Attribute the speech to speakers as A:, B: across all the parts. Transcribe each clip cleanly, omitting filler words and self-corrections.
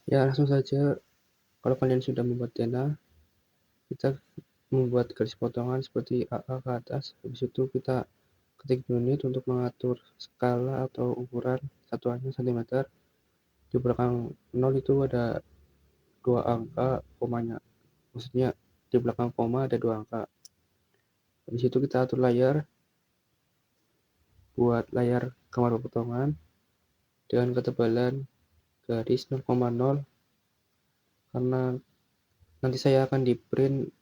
A: Ya, langsung saja. Kalau kalian sudah membuat dana, kita membuat garis potongan seperti AA ke atas. Habis itu kita ketik unit untuk mengatur skala atau ukuran satuannya cm. Di belakang 0 itu ada dua angka komanya. Maksudnya di belakang koma ada dua angka. Habis itu kita atur layar, buat layar gambar potongan dengan ketebalan garis 0,0, karena nanti saya akan di print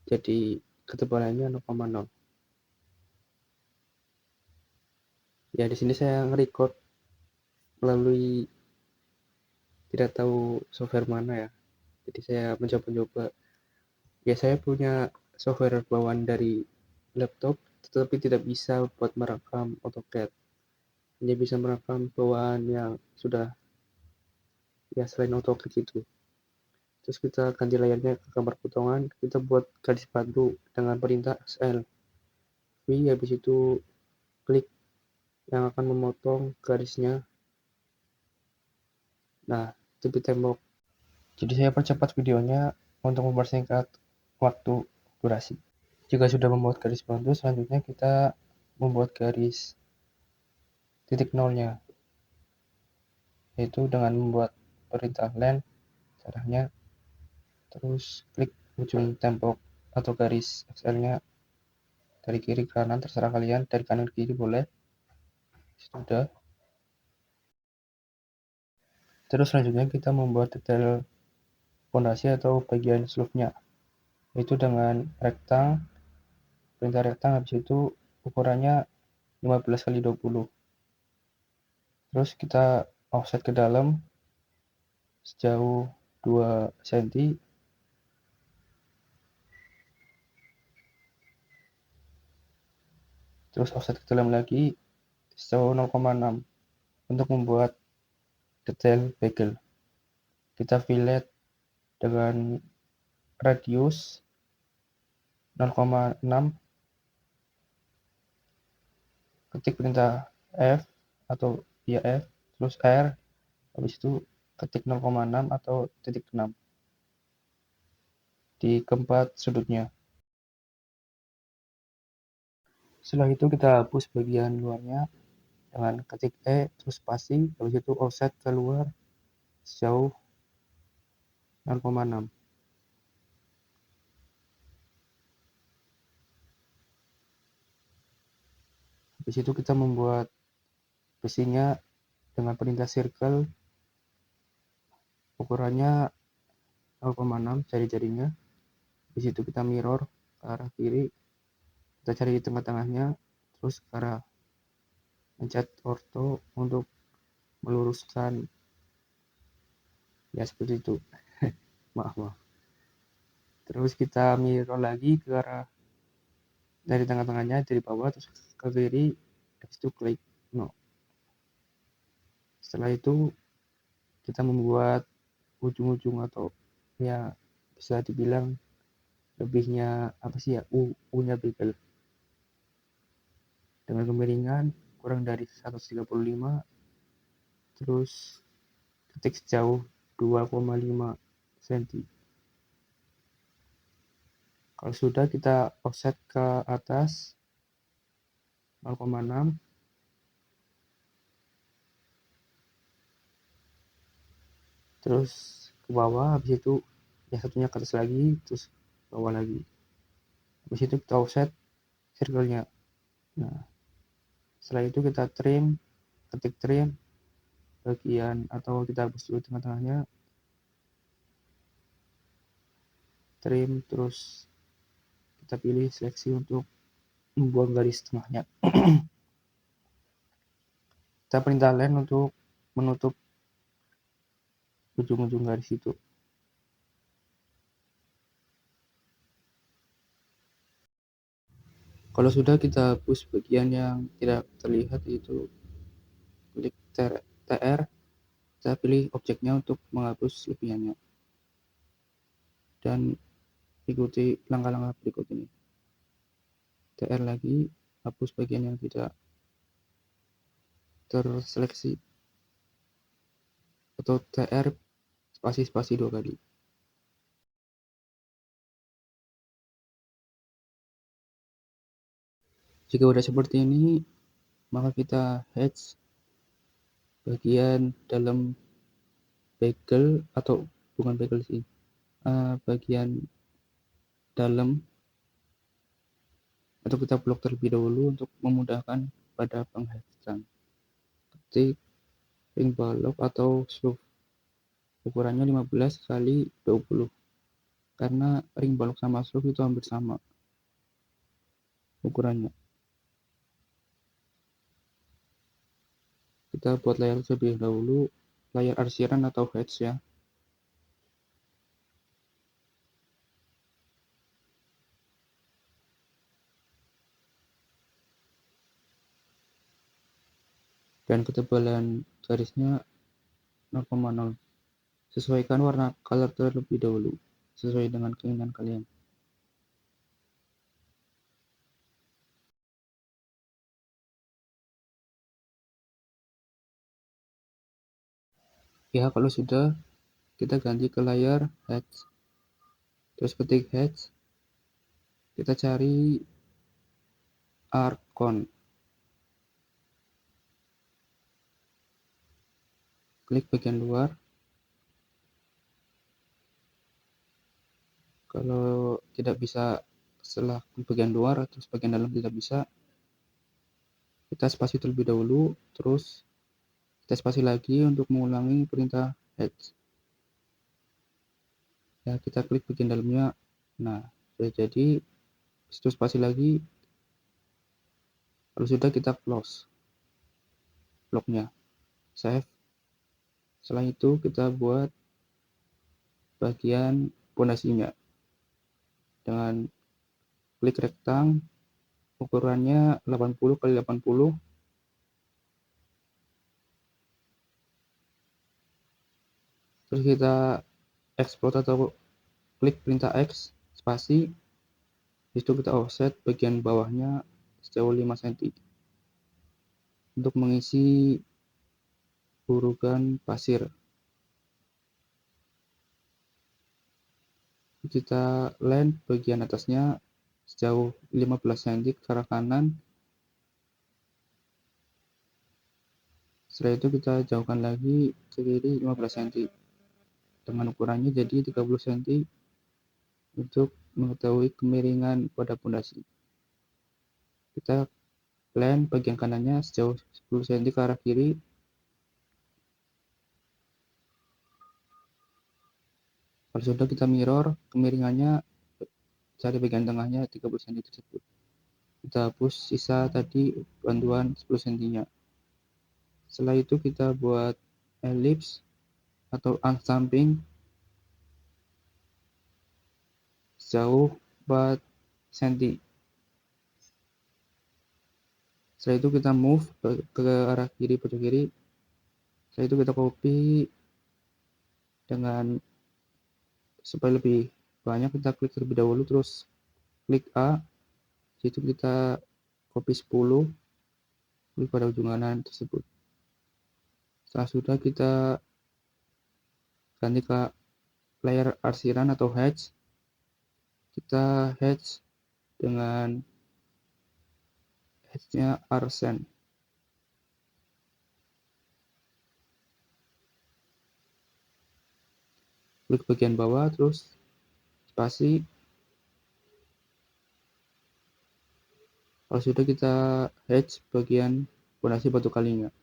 A: jadi ketebalannya 0,0. Ya, di sini saya nge-record melalui tidak tahu software mana ya. Jadi saya mencoba-coba. Ya, saya punya software bawaan dari laptop, tetapi tidak bisa buat merekam AutoCAD. Hanya bisa merekam bawaan yang sudah ya selain AutoCAD itu. Terus kita ganti layarnya ke gambar potongan, kita buat garis bantu dengan perintah SL. Habis itu klik yang akan memotong garisnya. Nah, tepi tembok. Jadi saya percepat videonya untuk mempersingkat waktu durasi. Jika sudah membuat garis bantu, selanjutnya kita membuat garis titik nolnya, yaitu dengan membuat perintah len. Caranya terus klik ujung tembok atau garis XL-nya dari kiri ke kanan, terserah kalian, dari kanan ke kiri boleh. Sudah. Terus selanjutnya kita membuat detail fondasi atau bagian slope-nya, yaitu dengan perintah rektang, habis itu ukurannya 15 kali 20. Terus kita offset ke dalam sejauh 2 cm. Terus offset ke dalam lagi sejauh 0,6 untuk membuat detail bagel. Kita fillet dengan radius 0,6, ketik perintah F atau via F, terus R, habis itu ketik 0,6 atau titik 6 di keempat sudutnya. Setelah itu kita hapus bagian luarnya dengan ketik E, terus spasi, habis itu offset keluar sejauh 0,6. Habis itu kita membuat besinya dengan perintah circle, ukurannya 0,6 jari-jarinya. Di situ kita mirror ke arah kiri, kita cari di tengah-tengahnya, terus ke arah pencet ortho untuk meluruskan, ya seperti itu. maaf. Terus kita mirror lagi ke arah dari tengah-tengahnya, dari bawah terus ke kiri, habis itu klik no. Setelah itu kita membuat ujung-ujung atau ya bisa dibilang lebihnya apa sih ya, U-nya bagel dengan kemiringan kurang dari 135, terus ketik sejauh 2,5 cm. Kalau sudah, kita offset ke atas 0,6, terus ke bawah, habis itu ya satunya ke atas lagi, terus ke bawah lagi. Habis itu kita offset circle-nya. Nah, setelah itu kita ketik trim bagian, atau kita hapus dulu tengah-tengahnya, trim, terus kita pilih seleksi untuk membuang garis tengahnya. Kita perintah len untuk menutup ujung-ujung garis itu. Kalau sudah, kita hapus bagian yang tidak terlihat, yaitu klik TR, kita pilih objeknya untuk menghapus lebihannya, dan ikuti langkah-langkah berikut ini. TR lagi, hapus bagian yang tidak terseleksi, atau TR spasi 2 kali. Jika udah seperti ini, maka kita hatch bagian dalam bagel, atau bukan bagel sih, bagian dalam, atau kita blok terlebih dahulu untuk memudahkan pada penghatchan. Ketik ring balok atau slope, ukurannya 15 kali 20, karena ring balok sama slope itu hampir sama ukurannya. Kita buat layar terlebih dahulu, layar arsiran atau hatch ya. Dan ketebalan garisnya 0,0. Sesuaikan warna color terlebih dahulu sesuai dengan keinginan kalian. Ya, kalau sudah, kita ganti ke layar hatch, terus ketik hatch, kita cari Archon, klik bagian luar. Kalau tidak bisa setelah bagian luar, terus bagian dalam tidak bisa, kita spasi terlebih dahulu, terus kita spasi lagi untuk mengulangi perintah hatch. Ya, kita klik bagian dalamnya. Nah, sudah jadi. Situ spasi lagi. Kalau sudah, kita close bloknya, save. Setelah itu kita buat bagian pondasinya dengan klik rektang, ukurannya 80 kali 80. Terus kita export atau klik perintah X spasi. Itu kita offset bagian bawahnya sejauh 5 cm untuk mengisi urugan pasir. Kita land bagian atasnya sejauh 15 cm ke arah kanan. Setelah itu kita jauhkan lagi ke kiri 15 cm dengan ukurannya jadi 30 cm untuk mengetahui kemiringan pada pondasi. Kita land bagian kanannya sejauh 10 cm ke arah kiri. Kalau sudah, kita mirror kemiringannya, cari bagian tengahnya 30 cm tersebut. Kita hapus sisa tadi bantuan 10 cm nya. Setelah itu kita buat ellipse atau unstamping sejauh 4 cm. Setelah itu kita move ke arah kiri, pojok kiri. Setelah itu kita copy dengan supaya lebih banyak, kita klik terlebih dahulu, terus klik A. Situ kita copy 10, klik pada ujung kanan tersebut. Setelah sudah, kita ganti ke layar arsiran atau hatch. Kita hatch dengan hatchnya arsen. Klik bagian bawah, terus spasi. Kalau sudah, kita hatch bagian pondasi batu kalinya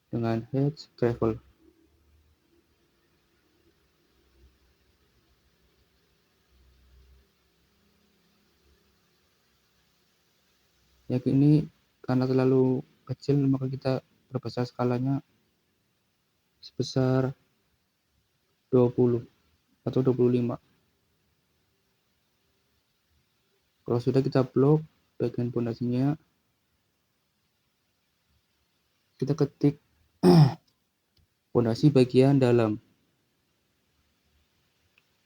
A: dengan hatch gravel. Ya, ini karena terlalu kecil, maka kita perbesar skalanya sebesar 20 atau 25. Kalau sudah, kita blok bagian pondasinya. Kita ketik pondasi bagian dalam.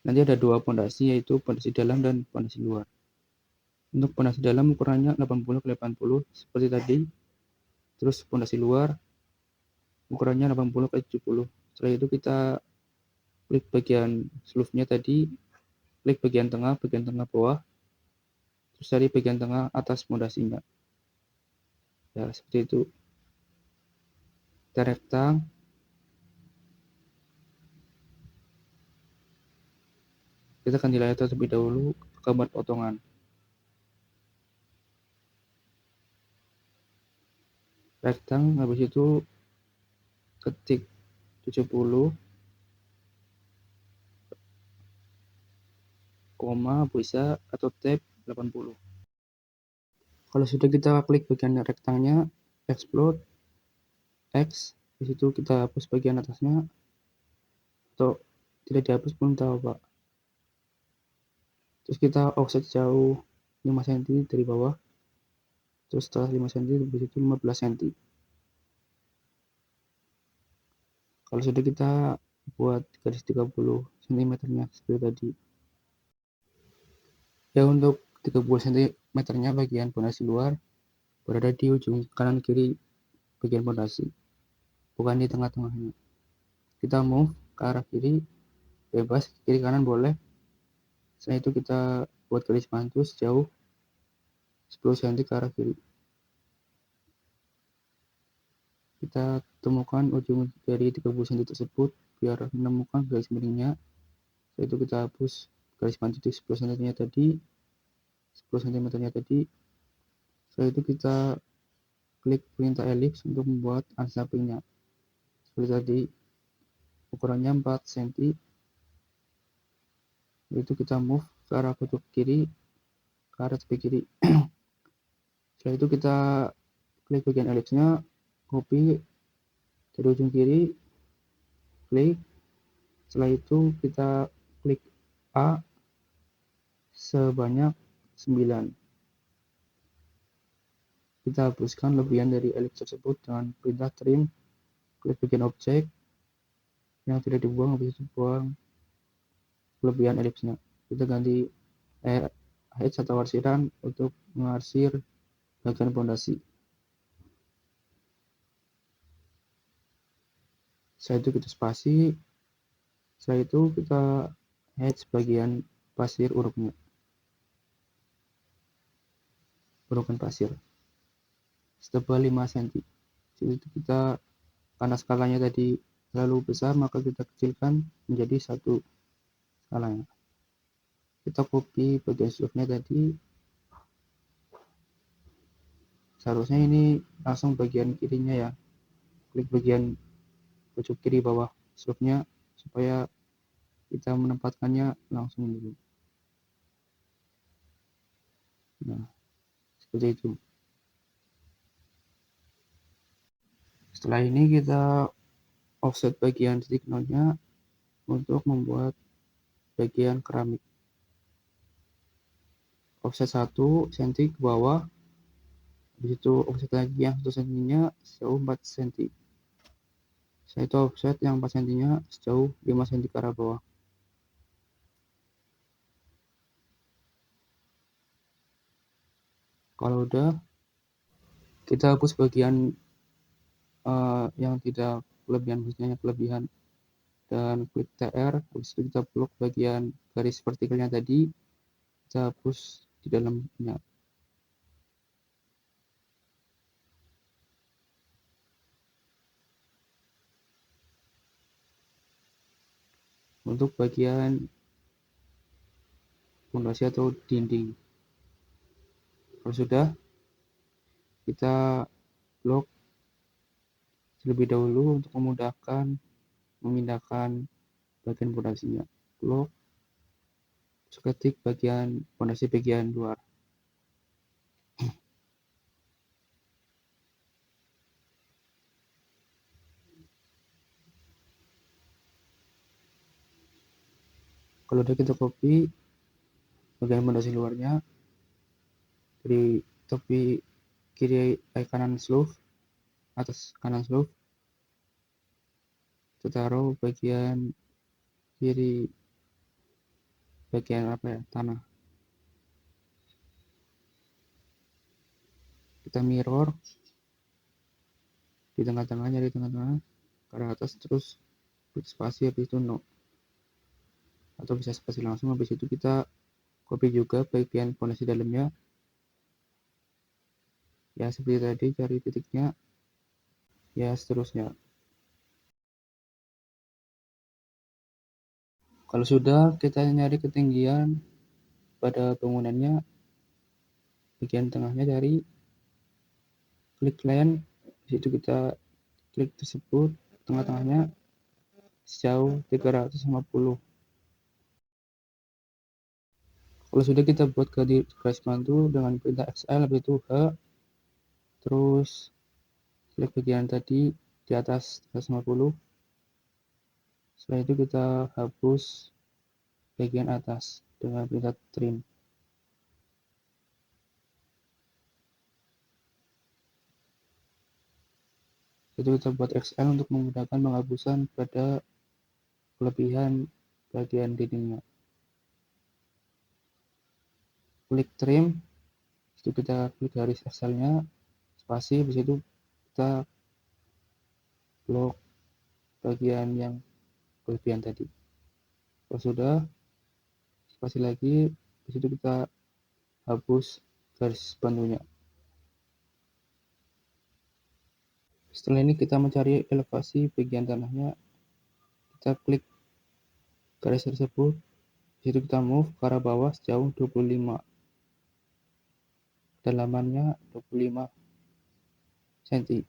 A: Nanti ada 2 pondasi, yaitu pondasi dalam dan pondasi luar. Untuk pondasi dalam ukurannya 80 x 80 seperti tadi. Terus pondasi luar ukurannya 80 x 70. Setelah itu kita klik bagian sleeve-nya tadi, klik bagian tengah bawah, terus cari bagian tengah atas pondasinya. Ya, seperti itu. Kita rektang. Kita akan nilai terlebih dahulu gambar potongan. Rektang, habis itu ketik 70, koma, bisa, atau tab 80. Kalau sudah kita klik bagian rektangnya, explode, X, di situ kita hapus bagian atasnya, atau tidak dihapus pun tahu Pak. Terus kita offset jauh 5 cm dari bawah, terus setelah 5 cm di situ 15 cm. Kalau sudah kita buat garis 30 cm nya seperti tadi. Ya, untuk 30 cm nya bagian pondasi luar berada di ujung kanan kiri bagian pondasi, bukan di tengah-tengahnya. Kita move ke arah kiri, bebas, kiri kanan boleh. Setelah itu kita buat garis bantu sejauh 10 cm ke arah kiri. Kita temukan ujung dari 30 cm tersebut biar menemukan garis miringnya. Setelah itu kita hapus garis bantu di 10 cm tadi, 10 cm tadi. Setelah itu kita klik perintah elips untuk membuat unsampingnya. Seperti tadi, ukurannya 4 cm. Itu kita move ke arah kutub kiri, ke arah tepi kiri. Setelah itu kita klik bagian elipsnya, copy dari ujung kiri, klik. Setelah itu kita klik A sebanyak 9. Kita hapuskan lebihan dari elips tersebut dengan perintah trim. Klik bagian objek yang tidak dibuang, habis itu buang kelebihan elipsnya. Kita ganti H atau arsiran untuk mengarsir bagian pondasi. Setelah itu kita spasi. Setelah itu kita H bagian pasir urukan pasir setebal 5 cm. Jadi kita, karena skalanya tadi terlalu besar, maka kita kecilkan menjadi 1 skalanya. Kita copy bagian sleeve-nya tadi. Seharusnya ini langsung bagian kirinya ya. Klik bagian pojok kiri bawah sleeve-nya supaya kita menempatkannya langsung dulu. Nah, seperti itu. Setelah ini kita offset bagian titik nolnya untuk membuat bagian keramik. Offset 1 cm ke bawah, habis itu offset lagi yang 1 cm nya sejauh 4 cm. Setelah itu offset yang 4 cm nya sejauh 5 cm ke arah bawah. Kalau udah, kita hapus bagian yang tidak kelebihan dan klik TR. Habis itu kita blok bagian garis vertikalnya tadi, kita hapus di dalamnya. Untuk bagian pondasi atau dinding, kalau sudah, kita blok terlebih dahulu untuk memudahkan memindahkan bagian pondasinya. Blok, ketik bagian pondasi bagian luar. Kalau udah kita copy bagian pondasi luarnya dari tepi kiri kanan sleeve, atas kanan sleeve, kita taruh bagian kiri bagian tanah. Kita mirror di tengah-tengah, nyari tengah-tengah ke arah atas, terus klik spasi, habis itu no. atau bisa spasi langsung. Habis itu kita copy juga bagian fondasi dalamnya, ya seperti tadi, cari titiknya, ya seterusnya. Kalau sudah, kita nyari ketinggian pada bangunannya, bagian tengahnya cari, klik line, di situ kita klik tersebut, tengah-tengahnya sejauh 350. Kalau sudah, kita buat garis bantu dengan perintah XL, habis itu H, terus klik bagian tadi di atas 350. Setelah itu kita hapus bagian atas dengan perintah trim. Itu kita buat XL untuk memudahkan penghapusan pada kelebihan bagian dindingnya. Klik trim, itu kita klik garis XL-nya, spasi, habis itu kita blok bagian yang kelebihan tadi. Kalau sudah, spasi lagi, habis itu kita hapus garis bantunya. Setelah ini kita mencari elevasi bagian tanahnya, kita klik garis tersebut, di situ kita move ke arah bawah sejauh 25, dalamannya 25 cm.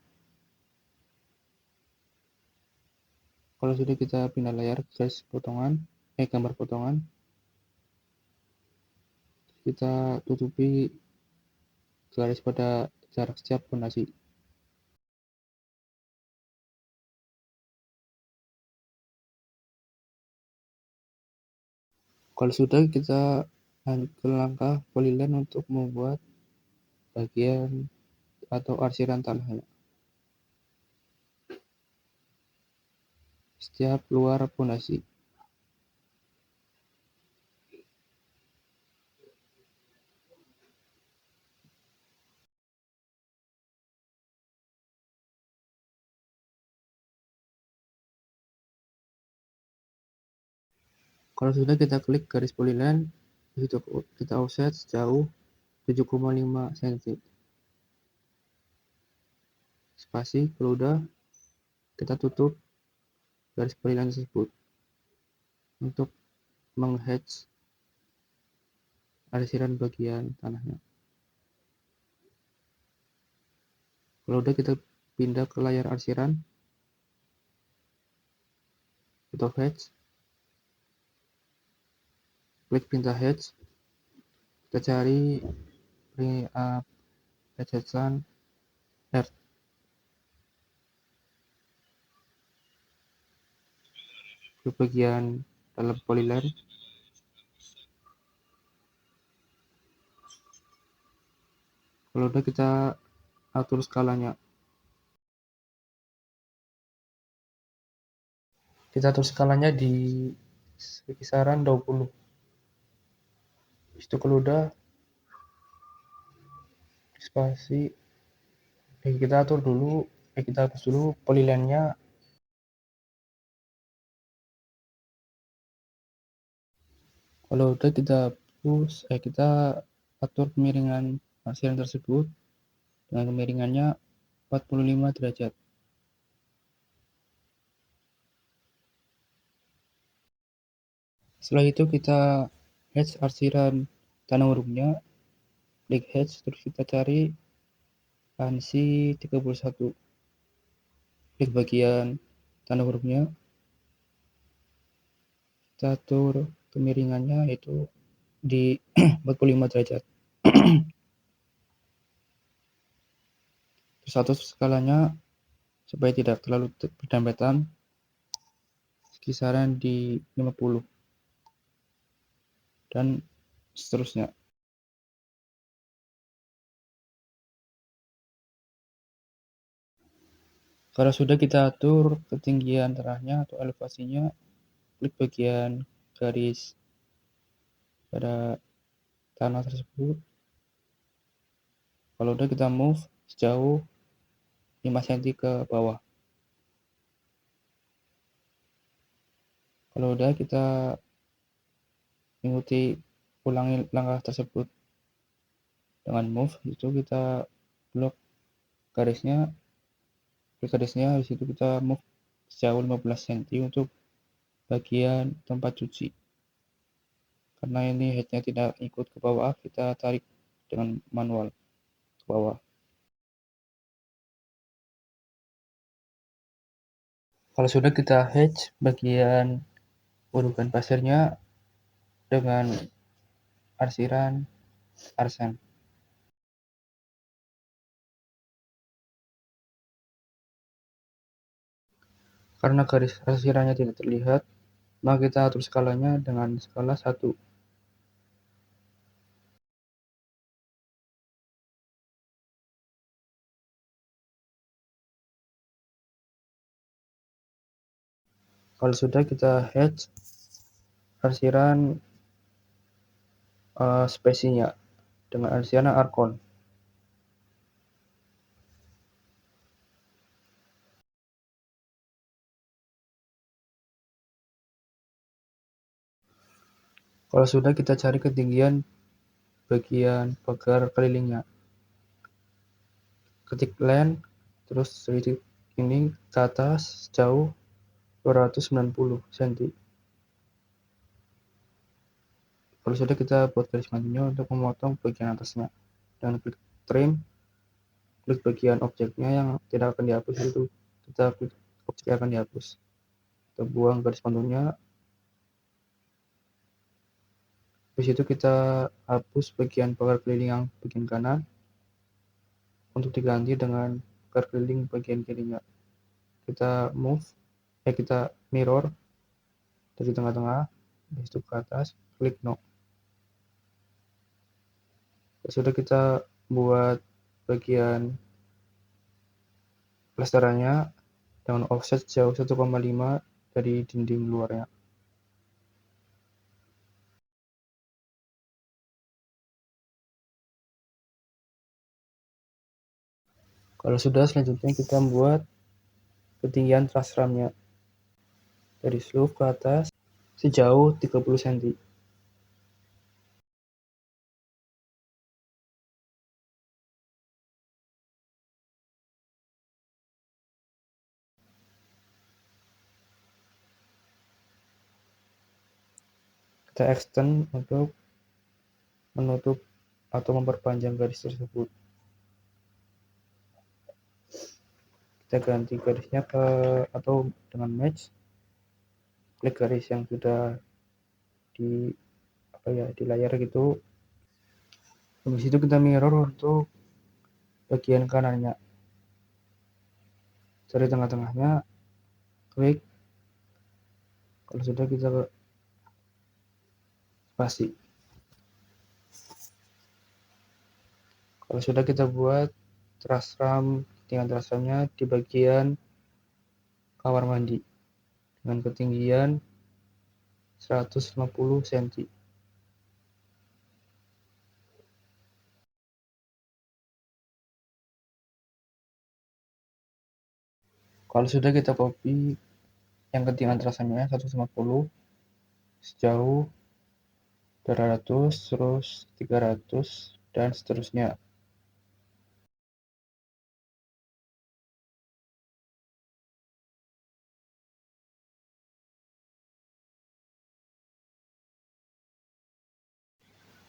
A: Kalau sudah, kita pindah layar garis potongan, gambar potongan, kita tutupi garis pada jarak setiap fondasi. Kalau sudah, kita ke langkah polyline untuk membuat bagian atau arsiran tanahnya. Setiap luar fondasi. Kalau sudah, kita klik garis polyline, itu kita offset sejauh 7,5 cm. Spasi. Kalau udah, kita tutup garis polyline tersebut untuk menghatch arsiran bagian tanahnya. Kalau udah, kita pindah ke layar arsiran, kita hatch, klik perintah hatch, kita cari hatchan earth. Ke bagian dalam polyline, kalau udah, kita atur skalanya. Kita atur skalanya di kisaran 20. Itu kalau udah, spasi, kita atur dulu, kita hapus dulu polyline-nya. Kalau udah, kita hapus, kita atur kemiringan arsiran tersebut dengan kemiringannya 45 derajat. Setelah itu, kita hatch arsiran tanah urupnya, klik hatch, terus kita cari ANSI 31, klik bagian tanah urupnya, kita atur kemiringannya yaitu di 45 derajat. Terus atur skalanya supaya tidak terlalu berdempetan, kisaran di 50 dan seterusnya. Kalau sudah, kita atur ketinggian tanahnya atau elevasinya, klik bagian garis pada tanah tersebut. Kalau udah, kita move sejauh 5 cm ke bawah. Kalau udah, kita ulangi langkah tersebut dengan move. Itu kita blok garisnya, habis itu kita move sejauh 15 cm untuk bagian tempat cuci. Karena ini headnya tidak ikut ke bawah, kita tarik dengan manual ke bawah. Kalau sudah kita hatch bagian urutan pasirnya dengan arsiran arsen. Karena garis arsirannya tidak terlihat, maka kita atur skalanya dengan skala 1. Kalau sudah kita hatch arsiran spesinya dengan arsiran arkon. Kalau sudah, kita cari ketinggian bagian pagar kelilingnya. Ketik len, terus titik ini ke atas sejauh 290 cm. Kalau sudah, kita buat garis bantunya untuk memotong bagian atasnya. Dan klik trim, klik bagian objeknya yang tidak akan dihapus, itu kita klik objek yang akan dihapus. Kita buang garis bantunya. Habis itu kita hapus bagian pagar keliling yang bagian kanan untuk diganti dengan pagar keliling bagian kirinya. Kita kita mirror dari tengah-tengah, habis itu ke atas, klik no. Sudah, kita buat bagian plesterannya dengan offset jauh 1,5 dari dinding luarnya. Kalau sudah, selanjutnya kita membuat ketinggian truss ramnya dari slope ke atas sejauh 30 cm. Kita extend untuk menutup atau memperpanjang garis tersebut. Kita ganti garisnya atau dengan match, klik garis yang sudah di layar gitu. Habis itu kita mirror untuk bagian kanannya. Dari tengah-tengahnya, klik. Kalau sudah, kita spasi. Kalau sudah, kita buat truss ram dengan truss ramnya di bagian kamar mandi dengan ketinggian 150 cm. Kalau sudah, kita copy yang ketinggian truss ramnya 150 sejauh 200, terus 300, dan seterusnya.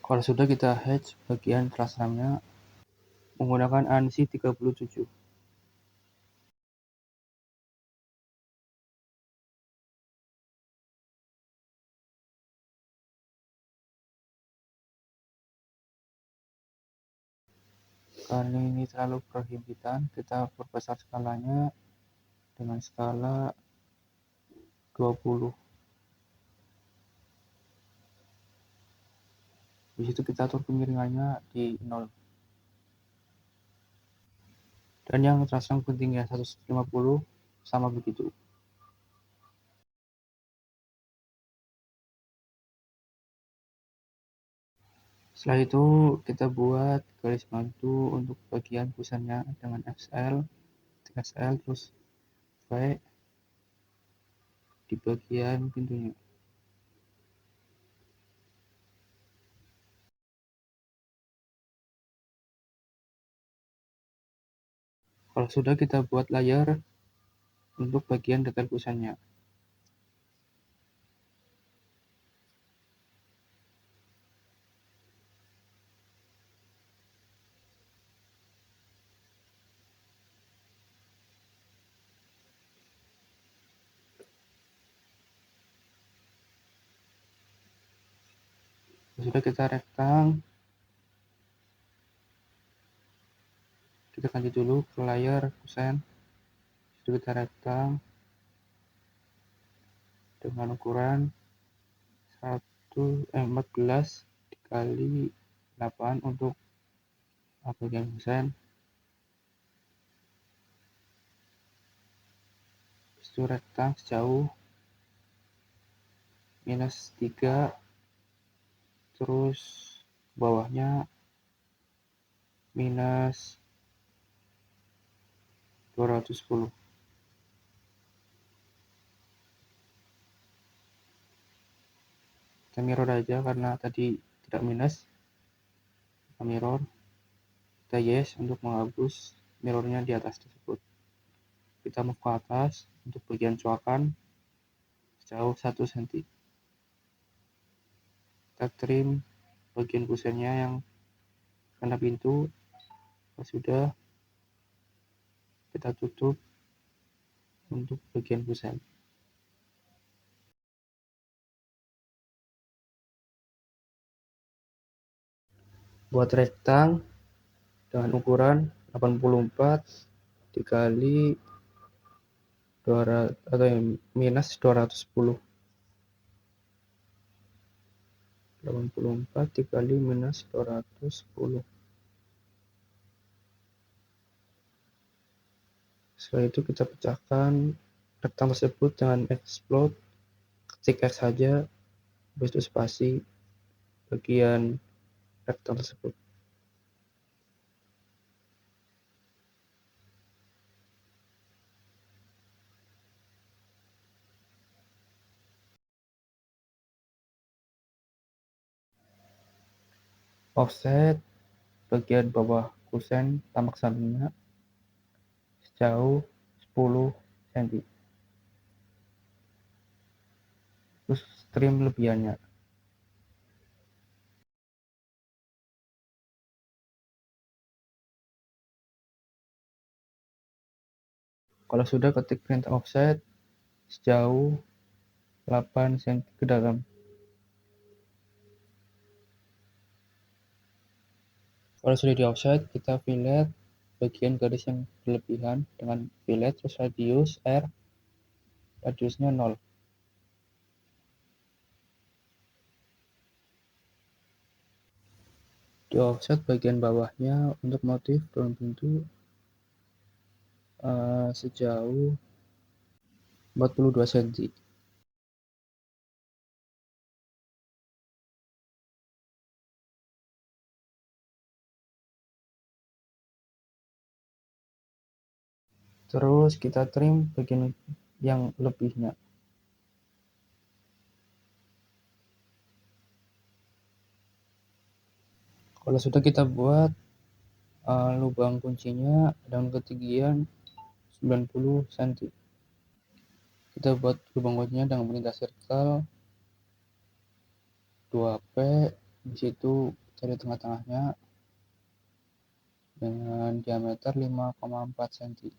A: Kalau sudah, kita hatch bagian truss ramnya menggunakan ANSI 37. Karena ini terlalu berhimpitan, kita perbesar skalanya dengan skala 20. Di situ kita atur kemiringannya di 0. Dan yang terasang ketinggian 150 sama begitu. Setelah itu, kita buat garis bantu untuk bagian pusatnya dengan XL, terus V di bagian pintunya. Kalau sudah, kita buat layar untuk bagian detail kusennya. Kalau sudah, kita rektang. Kita ganti dulu ke layar kusen. Sudah, kita rektang dengan ukuran 14 dikali 8 untuk bagian kusen. Itu rektang sejauh -3, terus bawahnya -210. Kita mirror aja karena tadi tidak minus. Kita mirror, kita yes untuk menghapus mirrornya di atas tersebut. Kita move ke atas untuk bagian coakan sejauh 1 cm. Kita trim bagian kusennya yang kena pintu. Kalau sudah, kita tutup untuk bagian kusen. Buat rektang dengan ukuran 84 dikali 200 atau -210. 84 dikali -210. Setelah itu kita pecahkan rektang tersebut dengan explode. Ketik X saja, habis itu spasi bagian rektang tersebut. Offset bagian bawah kusen tamak sampingnya sejauh 10 cm. Terus trim lebihannya. Kalau sudah, ketik perintah offset sejauh 8 cm ke dalam. Kalau sudah di offset, kita fillet bagian garis yang berlebihan dengan fillet, terus radius R, radiusnya 0. Di offset bagian bawahnya untuk motif daun pintu sejauh 42 cm. Terus kita trim bagian yang lebihnya. Kalau sudah, kita buat lubang kuncinya dengan ketinggian 90 cm. Kita buat lubang kuncinya dengan perintah circle 2P. Di situ cari tengah-tengahnya dengan diameter 5,4 cm.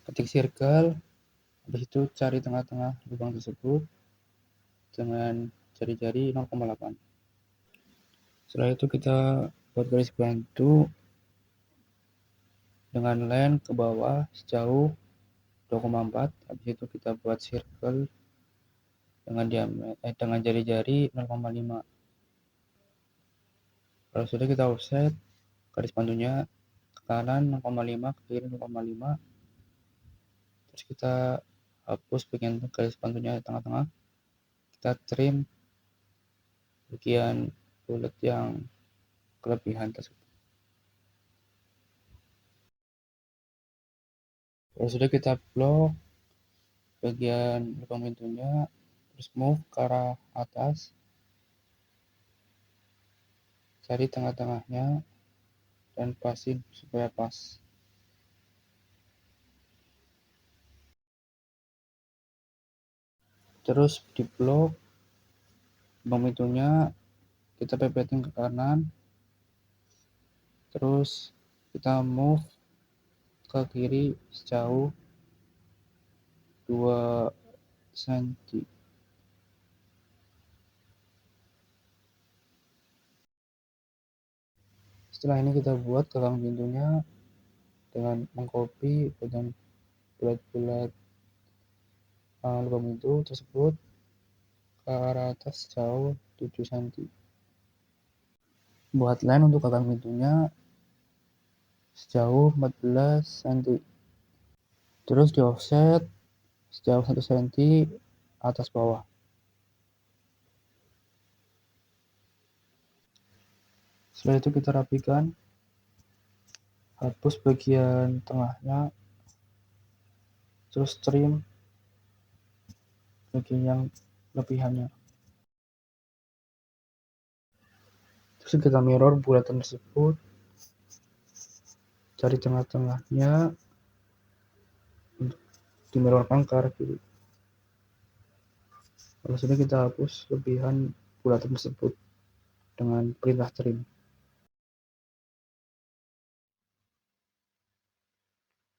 A: Ketik circle, habis itu cari tengah-tengah lubang tersebut dengan jari-jari 0,8. Setelah itu kita buat garis bantu dengan line ke bawah sejauh 2,4. Habis itu kita buat circle dengan dengan jari-jari 0,5. Kalau sudah, kita offset garis bantunya ke kanan 0,5, ke kiri 0,5. Terus kita hapus bagian garis bantunya di tengah-tengah. Kita trim bagian bulat yang kelebihan tersebut. Kalau sudah, kita blok bagian lubang pintunya, terus move ke arah atas, cari tengah-tengahnya dan pasin supaya pas. Terus di blok lubang pintunya kita pepetin ke kanan, terus kita move ke kiri sejauh 2 cm. Setelah ini kita buat gagang pintunya dengan mengcopy dengan bulat-bulat lubang pintu tersebut ke arah atas jauh 7 cm. Buat line untuk gagang pintunya sejauh 14 cm. Terus di offset sejauh 1 cm atas bawah. Setelah itu kita rapikan, hapus bagian tengahnya, terus trim bagian yang lebihannya. Terus kita mirror bulatan tersebut, cari tengah-tengahnya untuk dimirrorkan ke arah kiri. Lalu sudah kita hapus lebihan bulatan tersebut dengan perintah trim.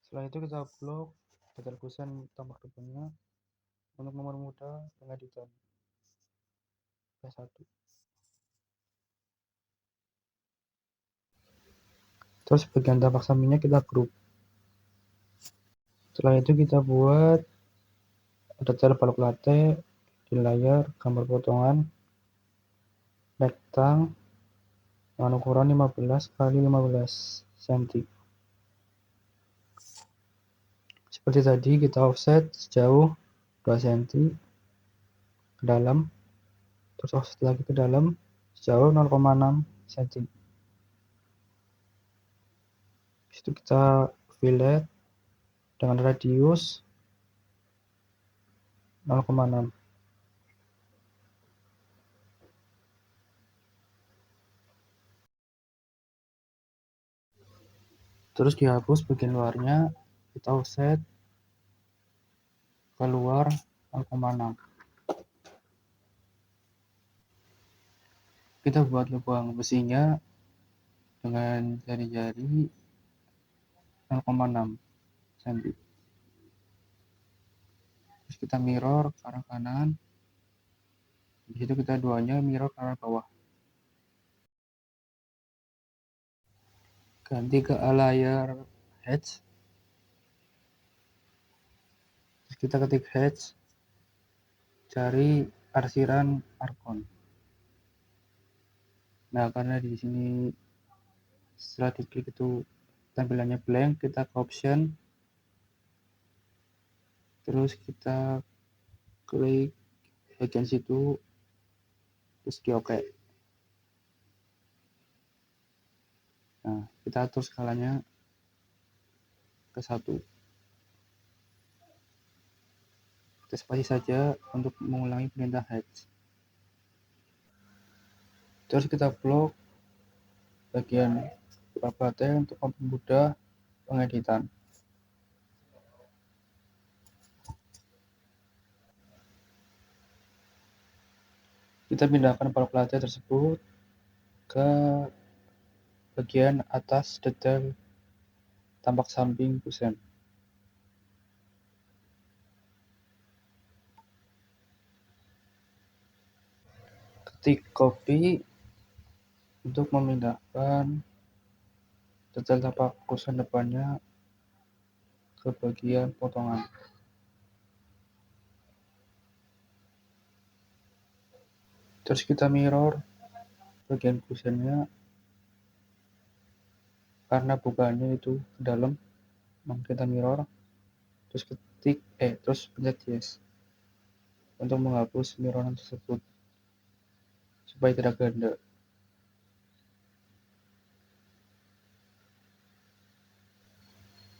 A: Setelah itu kita blok detail kusen tampak depannya untuk mempermudah pengeditan. P1. Terus bagian tampak sampingnya kita group. Setelah itu kita buat detail balok latte di layar gambar potongan rektang dengan ukuran 15 x 15 cm. Seperti tadi kita offset sejauh 2 cm ke dalam, terus offset lagi ke dalam sejauh 0,6 cm. Situ kita fillet dengan radius 0,6. Terus dihapus bagian luarnya, kita offset keluar 0,6. Kita buat lubang besinya dengan jari-jari 0,6 cm. Terus kita mirror ke arah kanan. Di situ kita duanya mirror ke arah bawah. Ganti ke layar hatch. Terus kita ketik hatch, cari arsiran Arkon. Nah, karena di sini setelah diklik itu tampilannya blank, kita ke option, terus kita klik bagian situ, terus di OK. Nah, kita atur skalanya ke 1. Kita spasi saja untuk mengulangi perintah hatch. Terus kita blok bagian plate untuk mempermudah pengeditan. Kita pindahkan plate tersebut ke bagian atas detail tampak samping kusen. Ketik copy untuk memindahkan detail tampak kusen depannya ke bagian potongan. Terus kita mirror bagian kusennya karena bukaannya itu ke dalam, maka kita mirror, terus ketik terus pencet yes untuk menghapus mirroran tersebut supaya tidak ganda.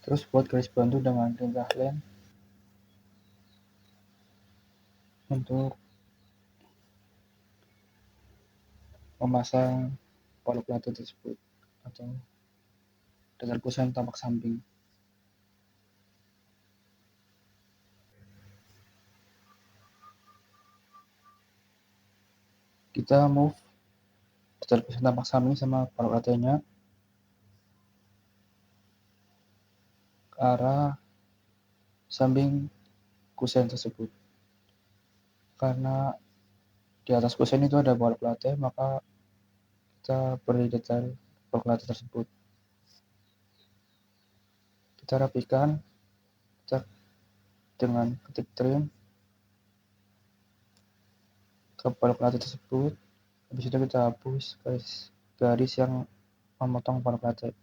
A: Terus buat garis bantu dengan perintah len untuk memasang palu plate tersebut atau detail kusen tampak samping. kita move detail kusen tampak samping sama pangkal latihnya ke arah samping kusen tersebut. Karena di atas kusen itu ada bola pelatih, maka kita beri detail bola pelatih tersebut. Kita rapikan dengan ketik trim ke bola pelatih tersebut. Habis itu kita hapus garis yang memotong bola pelatih.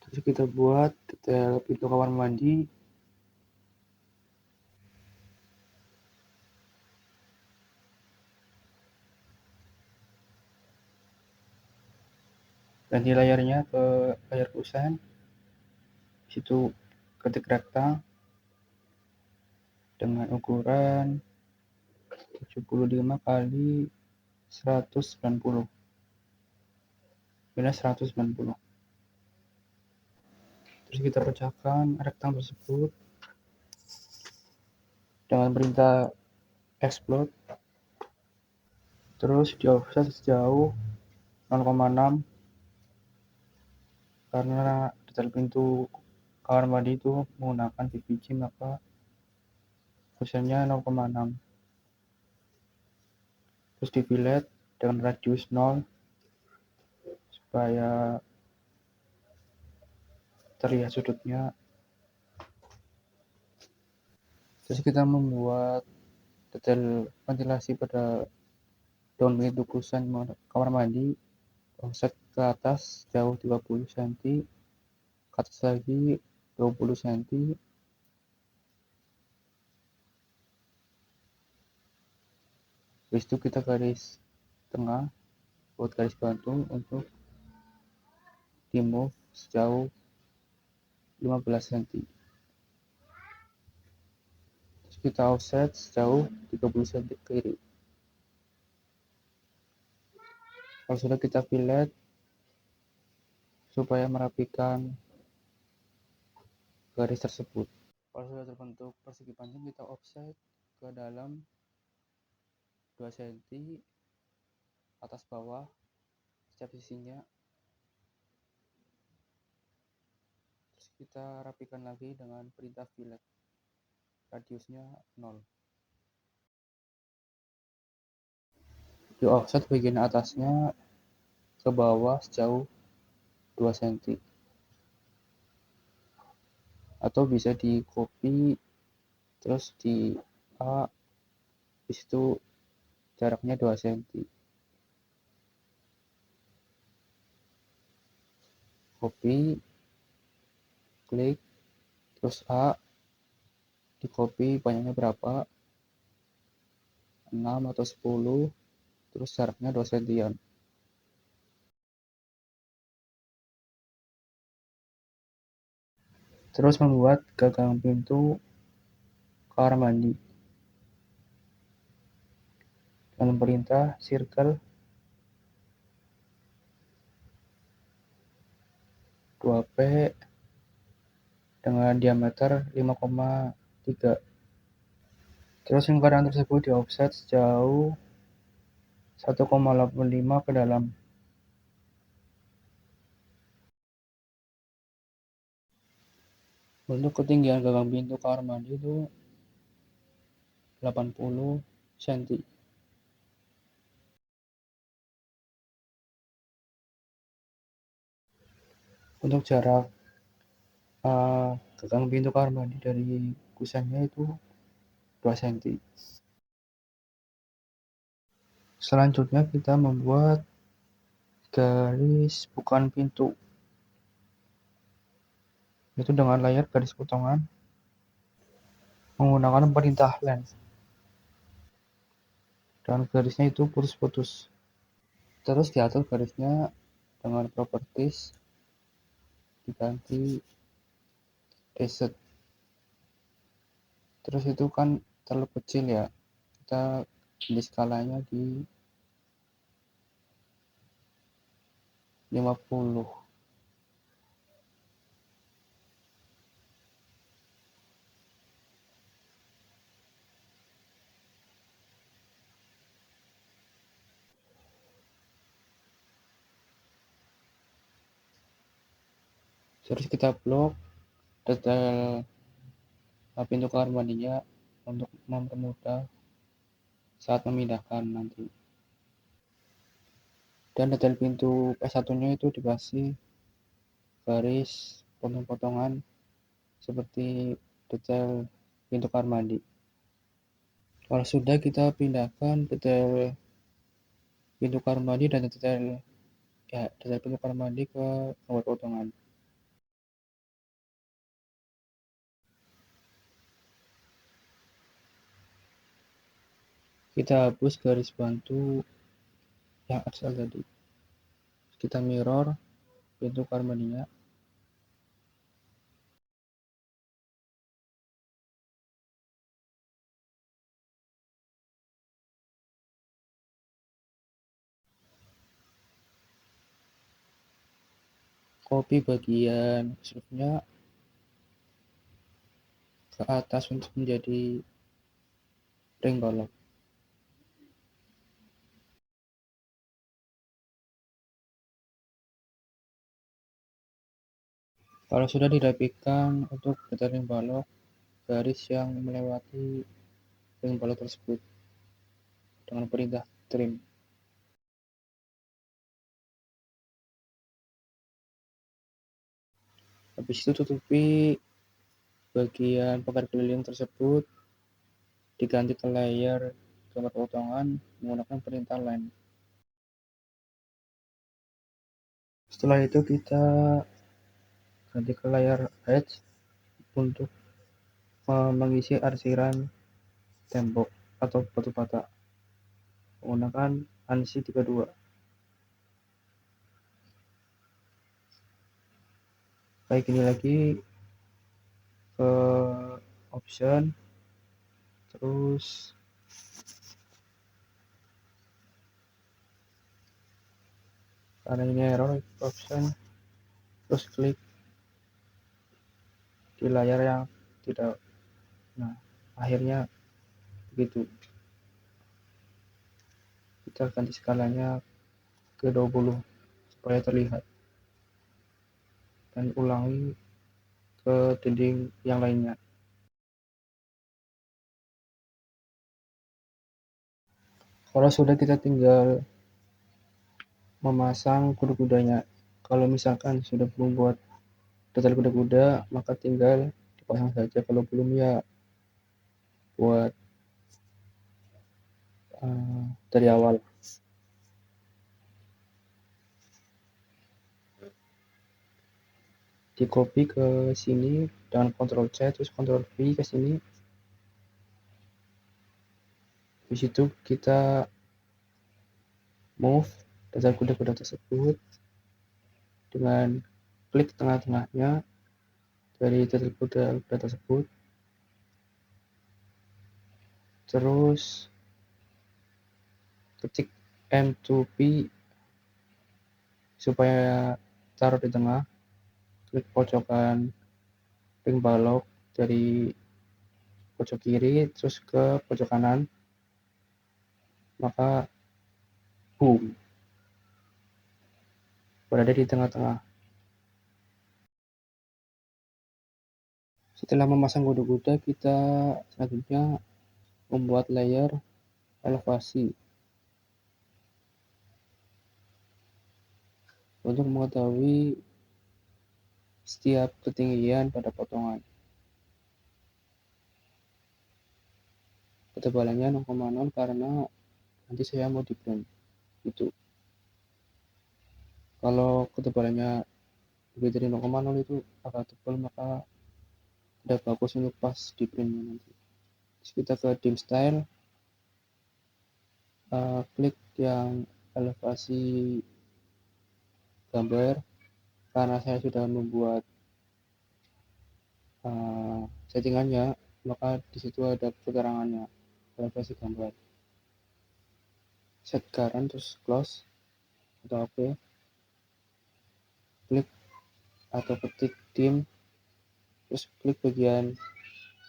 A: Terus kita buat detail pintu kamar mandi. Ganti layarnya ke layar kusen. Situ ketik rektang dengan ukuran 75 kali 190 minus 190. Terus kita pecahkan rektang tersebut dengan perintah explode. Terus di offset sejauh 0,6 karena detail pintu kamar mandi itu menggunakan PVC, maka kusennya 0,6. Terus di fillet dengan radius 0 supaya terlihat sudutnya. Terus kita membuat detail ventilasi pada daun pintu kusen kamar mandi. Offset ke atas jauh 30 cm, ke atas lagi 20 cm. Habis itu kita garis tengah buat garis bantu untuk di move sejauh 15 cm. Terus kita offset sejauh 30 cm ke kiri. Kalau sudah kita fillet supaya merapikan garis tersebut. Kalau sudah terbentuk persegi panjang, kita offset ke dalam 2 cm atas bawah setiap sisinya. Terus kita rapikan lagi dengan perintah fillet, radiusnya 0. Di offset bagian atasnya ke bawah sejauh 2 cm, atau bisa di copy terus di A, di situ jaraknya 2 cm. Copy, klik, terus A, di copy panjangnya berapa, 6 atau 10, terus jaraknya 2 cm. Terus membuat gagang pintu kamar mandi dengan perintah circle 2P dengan diameter 5,3. Terus lingkaran tersebut di offset sejauh 1,85 ke dalam. Untuk ketinggian gagang pintu kamar mandi itu 80 cm. Untuk jarak gagang pintu kamar mandi dari kusennya itu 2 cm. Selanjutnya kita membuat garis bukaan pintu, itu dengan layar garis potongan menggunakan perintah len, dan garisnya itu putus-putus. Terus diatur garisnya dengan properties diganti reset. Terus itu kan terlalu kecil ya, kita ganti skalanya di 50. Terus kita blok detail pintu kamar mandinya untuk mempermudah saat memindahkan nanti. Dan detail pintu P1-nya itu dikasih garis potong-potongan seperti detail pintu kamar mandi. Kalau sudah, kita pindahkan detail pintu kamar mandi dan detail pintu kamar mandi ke gambar potongan. Kita hapus garis bantu yang asal tadi. Kita mirror pintu kamar mandinya. Copy bagian sleeve-nya ke atas untuk menjadi ring balok. Kalau sudah dirapikan, untuk detail ring balok, garis yang melewati ring balok tersebut dengan perintah trim. Habis itu tutupi bagian pagar keliling tersebut, diganti ke layer gambar potongan menggunakan perintah line. Setelah itu kita ganti ke layar edge untuk mengisi arsiran tembok atau batu bata menggunakan ANSI 32. Kayak gini lagi ke option, terus karena ini error, option, terus klik di layar yang tidak. Nah, akhirnya begitu. Kita ganti skalanya ke 20 supaya terlihat, dan ulangi ke dinding yang lainnya. Kalau sudah, kita tinggal memasang kuda-kudanya. Kalau misalkan sudah belum buat detail kuda-kuda, maka tinggal dipasang saja. Kalau belum, ya buat dari awal. Di copy ke sini dengan Ctrl C, terus Ctrl V ke sini. Di situ kita move detail kuda-kuda tersebut dengan klik tengah-tengahnya dari detail kuda-kuda tersebut, terus ketik M2P supaya taruh di tengah, klik pojokan ring balok dari pojok kiri terus ke pojok kanan, maka boom, berada di tengah-tengah. Setelah memasang kuda-kuda, kita selanjutnya membuat layer elevasi untuk mengetahui setiap ketinggian pada potongan. Ketebalannya 0,0 karena nanti saya mau di blend itu. Kalau ketebalannya lebih dari 0,0 itu agak tebal, maka tidak bagus untuk pas di blendnya nanti. Terus kita ke dim style, klik yang elevasi gambar. Karena saya sudah membuat settingannya, maka di situ ada keterangannya elevasi gambar. Set current, terus close atau OK, klik atau ketik dim, terus klik bagian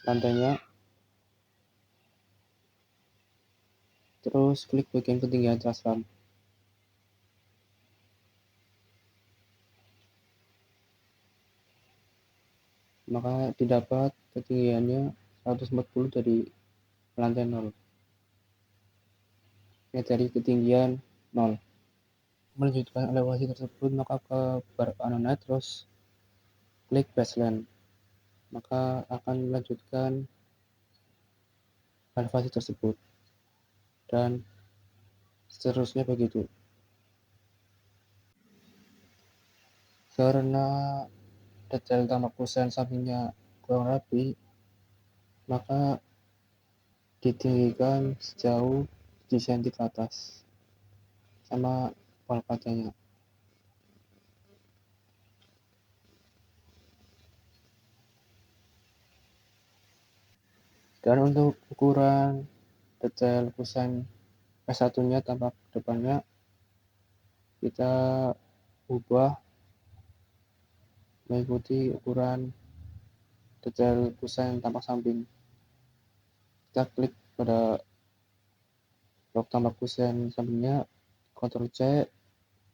A: lantainya, terus klik bagian ketinggian translam. maka didapat ketinggiannya 140 dari lantai 0. Ya, dari ketinggian 0. Melanjutkan elevasi tersebut, maka ke bar Anonite, terus klik baseline, maka akan melanjutkan elevasi tersebut, dan seterusnya begitu. Karena detail tambak kusen sampingnya kurang rapi, maka ditinggikan sejauh 7 cm ke atas sama pal kacanya. Dan untuk ukuran detail kusen S1 nya tampak depannya, kita ubah mengikuti ukuran detail kusen tampak samping. Kita klik pada blok tampak kusen sampingnya, Ctrl C,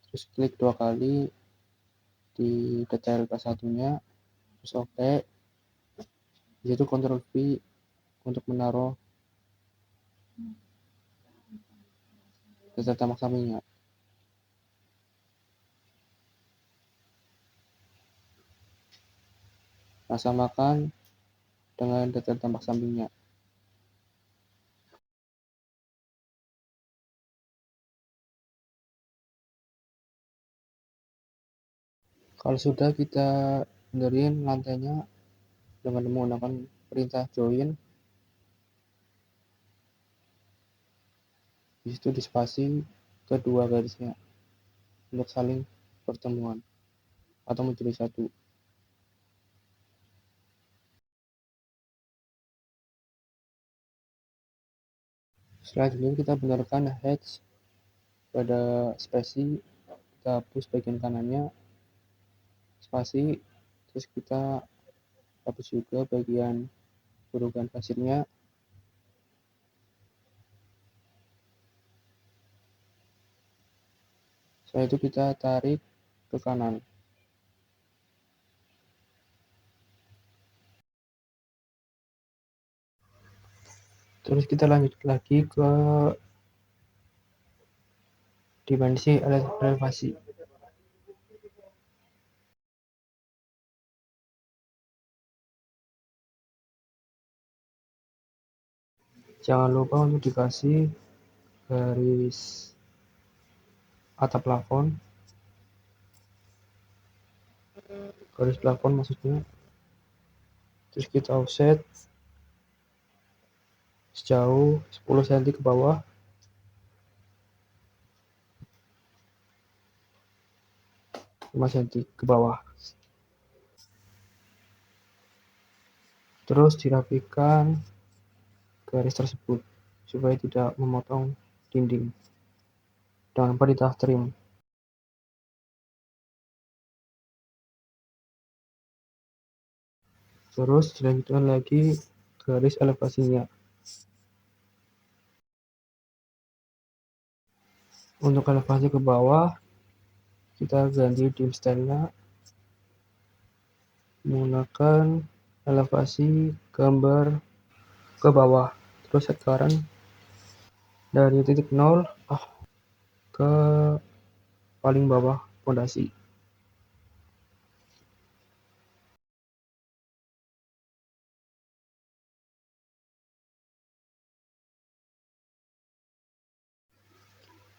A: terus klik 2 kali di detail K1 nya, terus OK. Di situ Ctrl V untuk menaruh detail tampak sampingnya. Nah, samakan dengan detail tampak sampingnya. Kalau sudah, kita benerin lantainya dengan menggunakan perintah join. Di situ dispasi kedua garisnya untuk saling pertemuan atau menjadi satu. Selanjutnya kita benarkan hatch pada spasi, kita hapus bagian kanannya spasi, terus kita hapus juga bagian burukan pasirnya. Setelah itu kita tarik ke kanan. Terus kita lanjut lagi ke dimensi elevasi. Jangan lupa untuk dikasih garis atap plafon, garis plafon maksudnya. Terus kita offset sejauh 10 cm ke bawah, lima cm ke bawah. Terus dirapikan garis tersebut supaya tidak memotong dinding dengan perintah trim. Terus dilanjutkan lagi garis elevasinya. Untuk elevasi ke bawah, kita ganti dim style-nya menggunakan elevasi gambar ke bawah. Terus sekarang dari titik 0 ke paling bawah pondasi.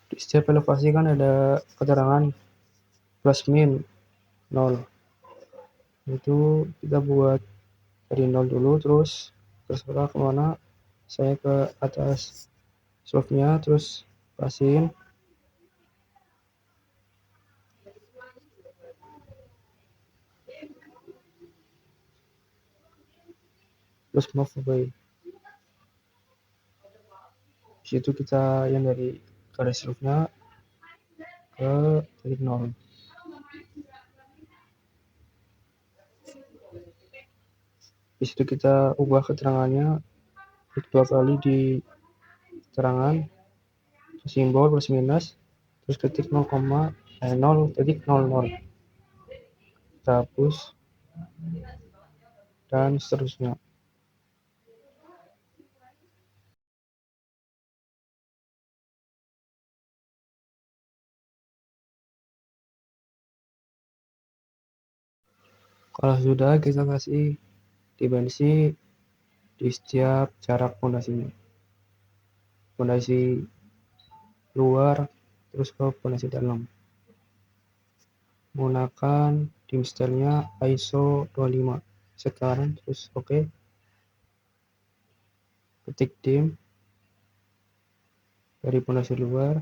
A: Di setiap elevasi kan ada keterangan plus min 0. Itu kita buat dari 0 dulu, terus terserah kemana. Saya ke atas slope-nya, terus pasin, terus move away. Di situ kita yang dari garis slope-nya ke titik 0. Di situ kita ubah keterangannya dua kali di keterangan, simbol plus minus, terus ketik 0,0 titik 00. Kita hapus. dan seterusnya. Kalau sudah, kita kasih dimensi di setiap jarak pondasinya. Pondasi luar terus ke pondasi dalam. Menggunakan dim style-nya ISO 25. Sekarang terus oke. Ketik dim dari pondasi luar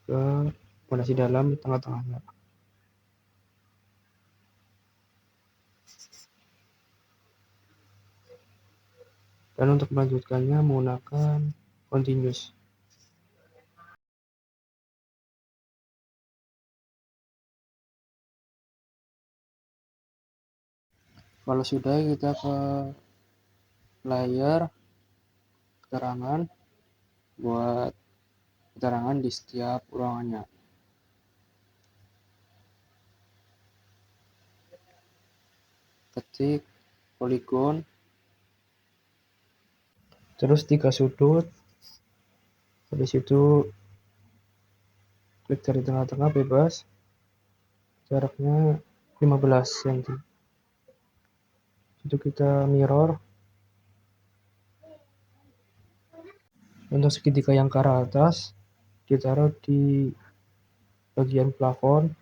A: ke pondasi dalam di tengah-tengahnya. Dan untuk melanjutkannya menggunakan continuous. Kalau sudah, kita ke layer keterangan buat keterangan di setiap ruangannya. Ketik poligon, terus 3 sudut. Habis itu klik dari tengah-tengah bebas, jaraknya 15 cm. Itu kita mirror. Untuk segitiga yang ke arah atas ditaruh di bagian plafon,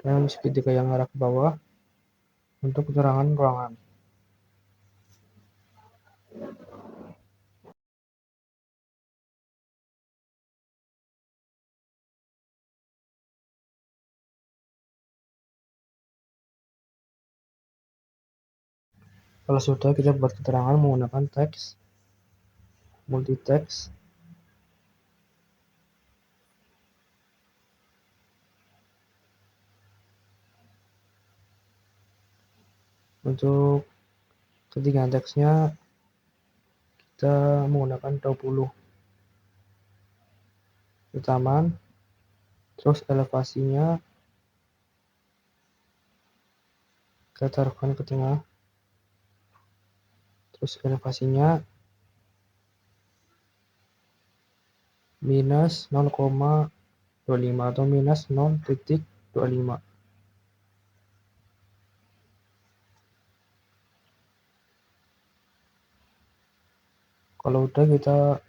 A: dan segitiga yang arah ke bawah untuk keterangan ruangan. Kalau sudah, kita buat keterangan menggunakan teks, multi text. Untuk ketinggian teksnya kita menggunakan 20 di taman, terus elevasinya kita taruhkan ke tengah, terus elevasinya minus 0,25 atau minus 0,25. Kalau udah, kita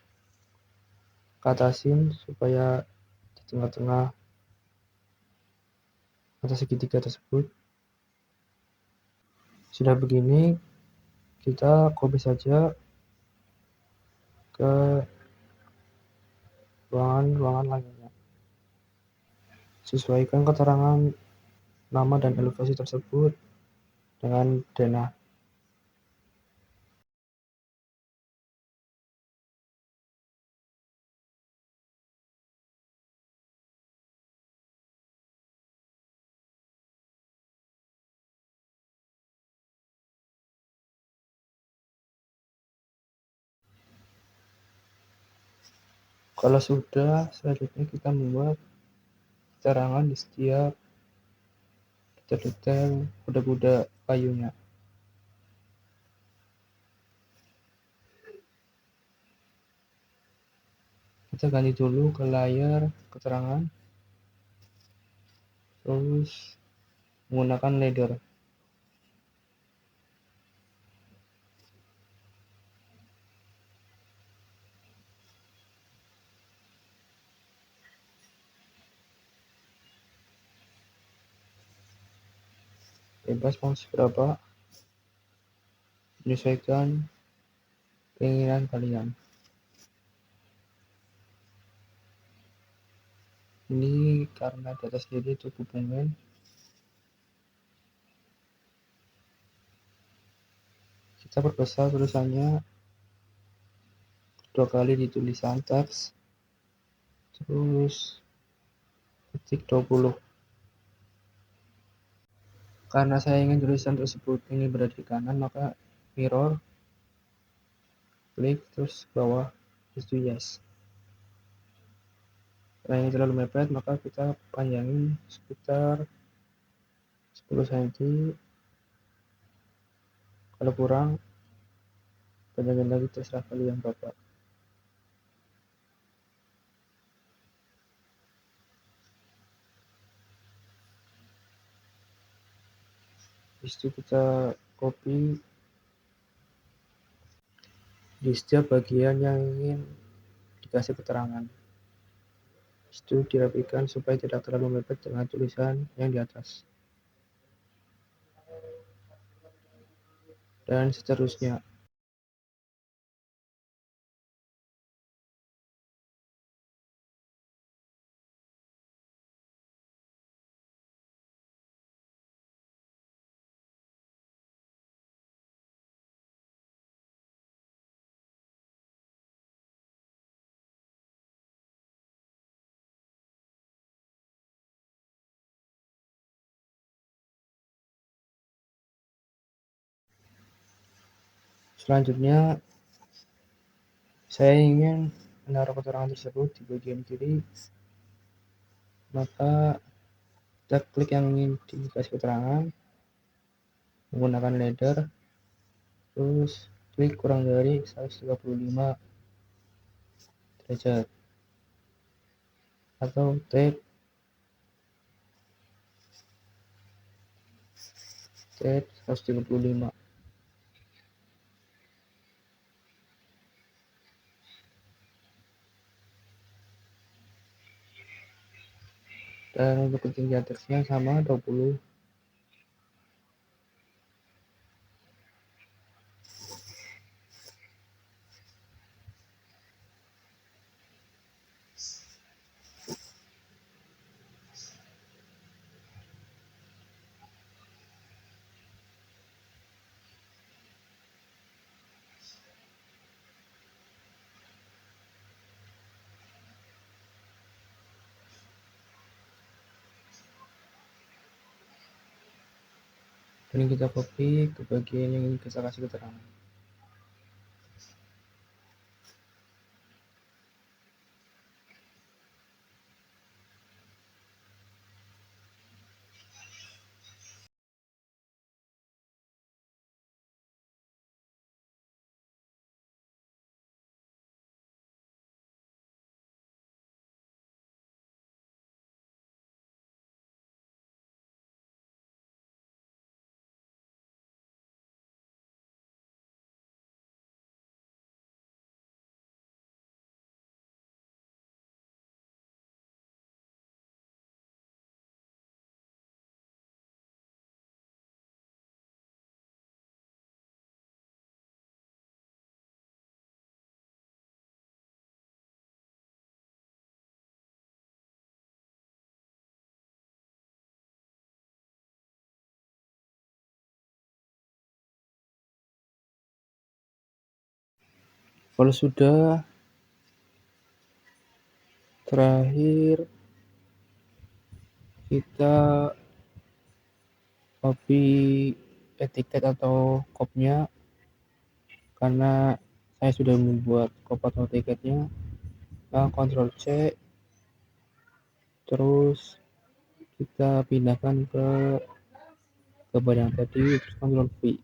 A: atasin supaya di tengah-tengah atas segitiga tersebut. Sudah begini, kita copy saja ke ruangan lainnya. Sesuaikan keterangan nama dan elevasi tersebut dengan denah. Kalau sudah, selanjutnya kita membuat keterangan di setiap detail-detail kuda-kuda kayunya. Kita ganti dulu ke layar keterangan, terus menggunakan ladder. Bebas mau seberapa, menyesuaikan keinginan kalian. Ini karena di atas sendiri itu hubungan, kita perbesar tulisannya 2 kali di tulisan teks, terus ketik 20. Karena saya ingin tulisan tersebut ini berada di kanan, maka mirror, klik, terus bawah, itu yes. Karena ini terlalu mepet, maka kita panjangin sekitar 10 cm, Kalau kurang, banyakin lagi, terserah kalian Bapak. Habis itu kita copy di setiap bagian yang ingin dikasih keterangan. Habis itu dirapikan supaya tidak terlalu mepet dengan tulisan yang di atas. Dan seterusnya. Selanjutnya, saya ingin menaruh keterangan tersebut di bagian kiri, maka kita klik yang ingin dikasih keterangan menggunakan ladder, terus klik kurang dari 135 derajat atau tab 135. Dan untuk ketinggian teksnya sama 20. Dan kita copy ke bagian yang ingin kita kasih keterangan. Kalau sudah, terakhir kita copy etiket atau kopnya, karena saya sudah membuat kop atau tiketnya. Nah, Ctrl C, terus kita pindahkan ke gambar yang tadi, terus Ctrl V.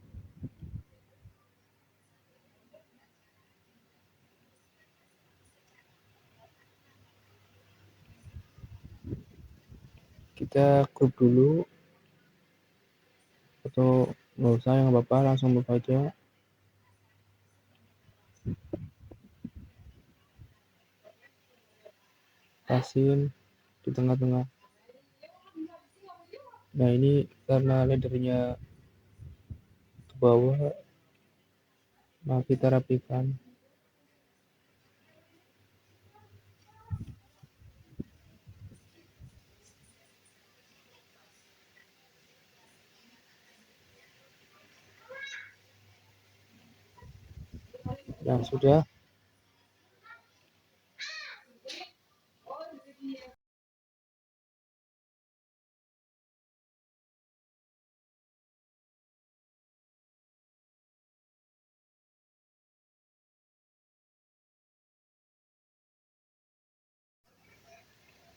A: Kita grup dulu, atau nggak usah, yang apa-apa, langsung move aja. Pasin di tengah-tengah. Nah, ini karena laddernya ke bawah, nah kita rapikan. Nah, sudah.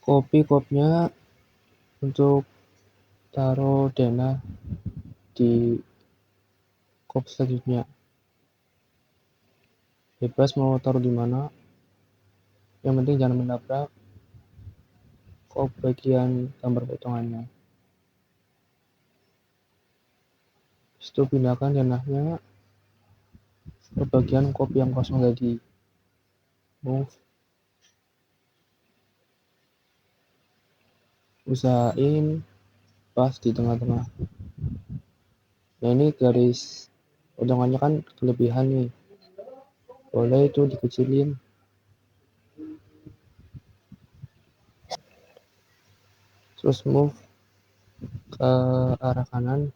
A: Copy kopnya untuk taruh dana di kop selanjutnya. Bebas mau taruh di mana, yang penting jangan menabrak kop bagian gambar potongannya. Setelah pindahkan denahnya ke bagian kop yang kosong tadi. Move. Usahain pas di tengah-tengah. Nah ini garis potongannya kan kelebihan nih, boleh itu dikecilin. Terus move ke arah kanan,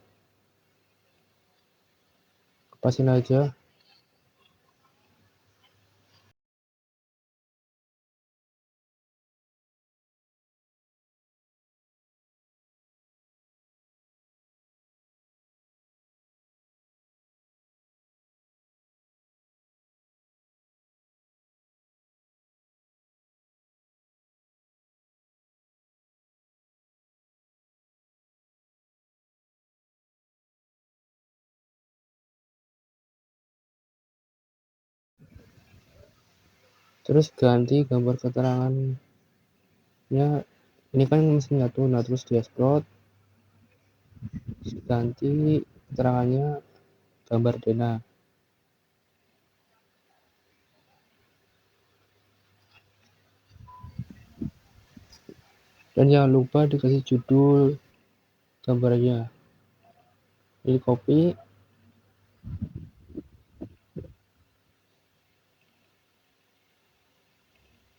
A: lepasin aja. Terus ganti gambar keterangannya. Ini kan mesin satu, nah terus di explode, ganti keterangannya gambar denah. Dan jangan lupa dikasih judul gambarnya. Ini copy,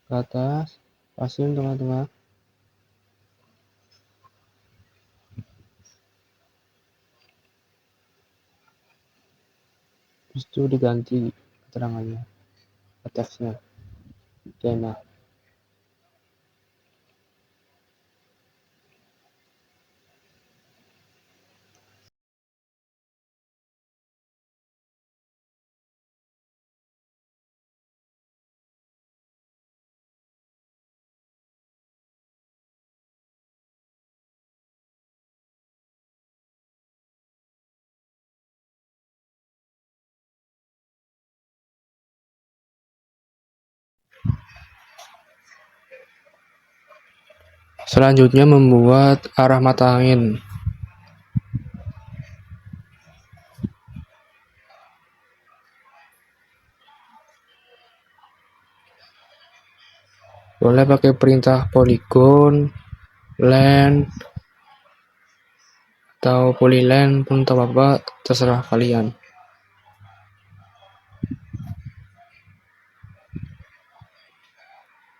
A: ke atas, pasin tengah-tengah. Terus itu diganti keterangannya, teksnya, denah. Selanjutnya membuat arah mata angin. Boleh pakai perintah polygon, land, atau polyland pun tak apa, terserah kalian.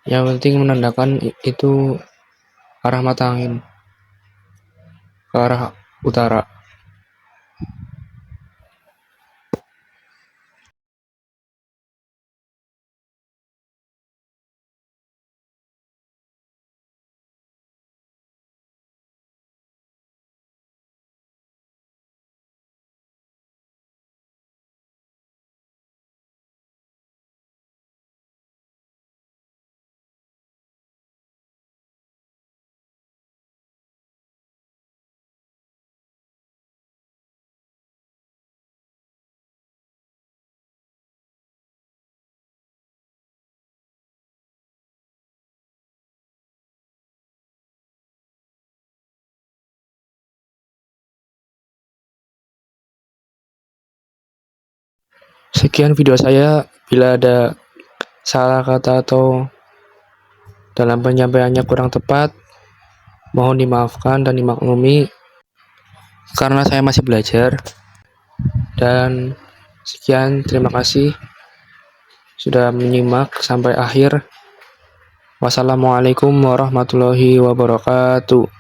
A: Yang penting menandakan itu arah mata angin ke arah utara. Sekian video saya. Bila ada salah kata atau dalam penyampaiannya kurang tepat, mohon dimaafkan dan dimaklumi karena saya masih belajar. Dan sekian, terima kasih sudah menyimak sampai akhir. Wassalamualaikum warahmatullahi wabarakatuh.